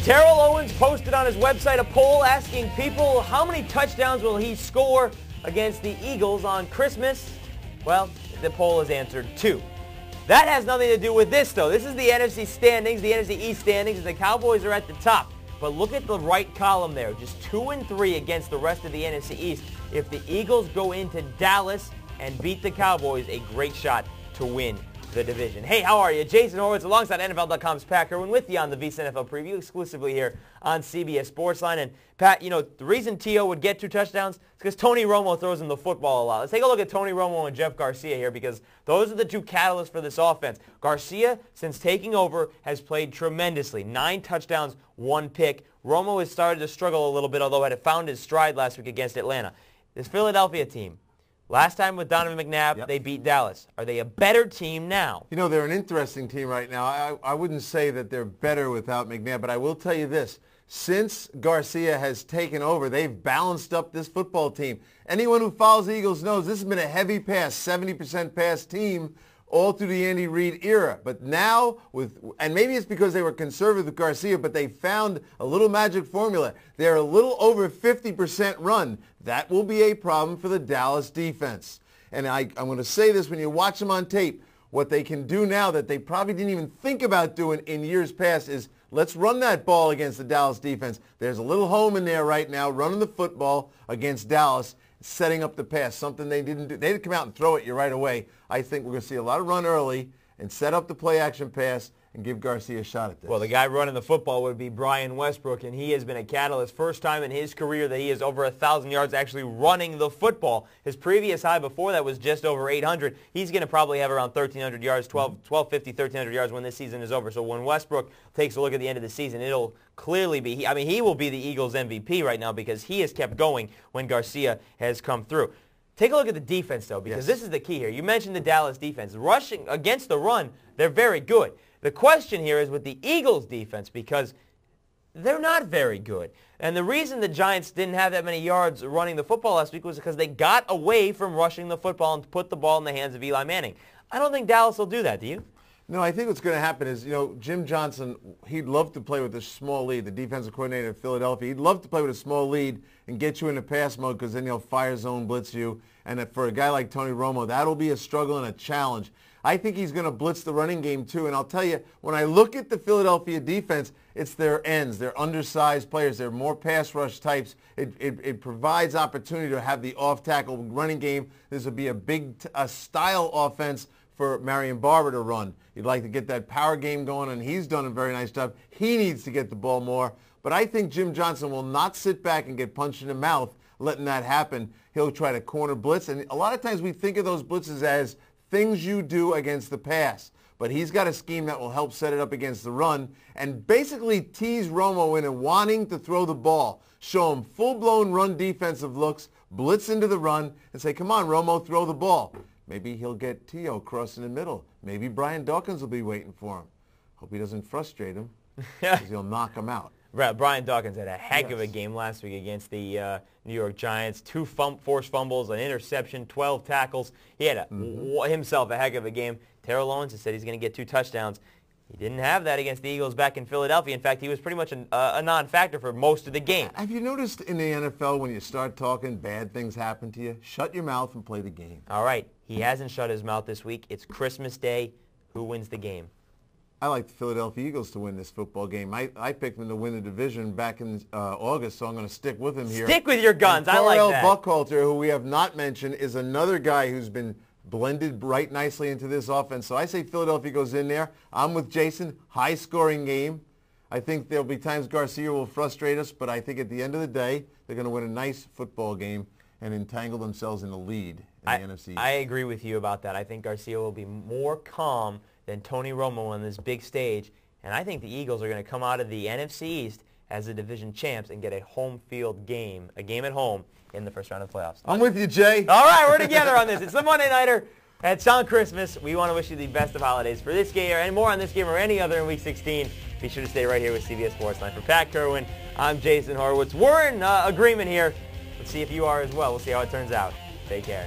Terrell Owens posted on his website a poll asking people how many touchdowns will he score against the Eagles on Christmas. Well, the poll has answered 2. That has nothing to do with this, though. This is the NFC standings, the NFC East standings, and the Cowboys are at the top. But look at the right column there. Just 2 and 3 against the rest of the NFC East. If the Eagles go into Dallas and beat the Cowboys, a great shot to win the division. Hey, how are you? Jason Horowitz alongside NFL.com's Pat Kerwin with you on the VSiN NFL Preview exclusively here on CBS Sportsline. And Pat, you know, the reason T.O. would get 2 touchdowns is because Tony Romo throws him the football a lot. Let's take a look at Tony Romo and Jeff Garcia here because those are the 2 catalysts for this offense. Garcia, since taking over, has played tremendously. 9 touchdowns, 1 pick. Romo has started to struggle a little bit, although had found his stride last week against Atlanta. This Philadelphia team, last time with Donovan McNabb, they beat Dallas. Are they a better team now? You know, they're an interesting team right now. I wouldn't say that they're better without McNabb, but I will tell you this. Since Garcia has taken over, they've balanced up this football team. Anyone who follows the Eagles knows this has been a heavy pass, 70% pass team all through the Andy Reid era. But now, and maybe it's because they were conservative with Garcia, but they found a little magic formula. They're a little over 50% run. That will be a problem for the Dallas defense. And I'm going to say this when you watch them on tape. What they can do now that they probably didn't even think about doing in years past is let's run that ball against the Dallas defense. There's a little home in there right now running the football against Dallas, setting up the pass, something they didn't do. They didn't come out and throw it you right away. I think we're going to see a lot of run early and set up the play-action pass and give Garcia a shot at this. Well, the guy running the football would be Brian Westbrook, and he has been a catalyst. First time in his career that he is over 1,000 yards actually running the football. His previous high before that was just over 800. He's going to probably have around 1,300 yards, 1,250, 1,300 yards when this season is over. So when Westbrook takes a look at the end of the season, it'll clearly be, he will be the Eagles' MVP right now because he has kept going when Garcia has come through. Take a look at the defense, though, because this is the key here. You mentioned the Dallas defense. Rushing against the run, they're very good. The question here is with the Eagles' defense because they're not very good. And the reason the Giants didn't have that many yards running the football last week was because they got away from rushing the football and put the ball in the hands of Eli Manning. I don't think Dallas will do that, do you? No, I think what's going to happen is, you know, Jim Johnson, he'd love to play with a small lead, the defensive coordinator of Philadelphia. He'd love to play with a small lead and get you into pass mode because then he'll fire zone blitz you. And for a guy like Tony Romo, that'll be a struggle and a challenge. I think he's going to blitz the running game too. And I'll tell you, when I look at the Philadelphia defense, it's their ends. They're undersized players. They're more pass rush types. It provides opportunity to have the off-tackle running game. This would be a big style offense for Marion Barber to run. You'd like to get that power game going, and he's done a very nice job. He needs to get the ball more. But I think Jim Johnson will not sit back and get punched in the mouth letting that happen. He'll try to corner blitz. And a lot of times we think of those blitzes as things you do against the pass. But he's got a scheme that will help set it up against the run and basically tease Romo into wanting to throw the ball. Show him full-blown run defensive looks, blitz into the run, and say, come on, Romo, throw the ball. Maybe he'll get T.O. crossing the middle. Maybe Brian Dawkins will be waiting for him. Hope he doesn't frustrate him because he'll knock him out. Brian Dawkins had a heck of a game last week against the New York Giants. 2 forced fumbles, an interception, 12 tackles. He had himself a heck of a game. Terrell Owens has said he's going to get 2 touchdowns. He didn't have that against the Eagles back in Philadelphia. In fact, he was pretty much a non-factor for most of the game. Have you noticed in the NFL when you start talking, bad things happen to you? Shut your mouth and play the game. All right. He hasn't shut his mouth this week. It's Christmas Day. Who wins the game? I like the Philadelphia Eagles to win this football game. I picked them to win the division back in August, so I'm going to stick with him here. Stick with your guns. I like that. Terrell Buckhalter, who we have not mentioned, is another guy who's been blended right nicely into this offense. So I say Philadelphia goes in there. I'm with Jason. High-scoring game. I think there'll be times Garcia will frustrate us, but I think at the end of the day, they're going to win a nice football game and entangle themselves in the lead in the NFC. I agree with you about that. I think Garcia will be more calm than Tony Romo on this big stage, and I think the Eagles are going to come out of the NFC East as the division champs and get a home field game, a game at home in the first round of the playoffs. I'm with you, Jay. All right, we're together on this. It's the Monday Nighter. It's on Christmas. We want to wish you the best of holidays for this game and more on this game or any other in Week 16. Be sure to stay right here with CBS Sportsline. For Pat Kerwin, I'm Jason Horowitz. We're in agreement here. Let's see if you are as well. We'll see how it turns out. Take care.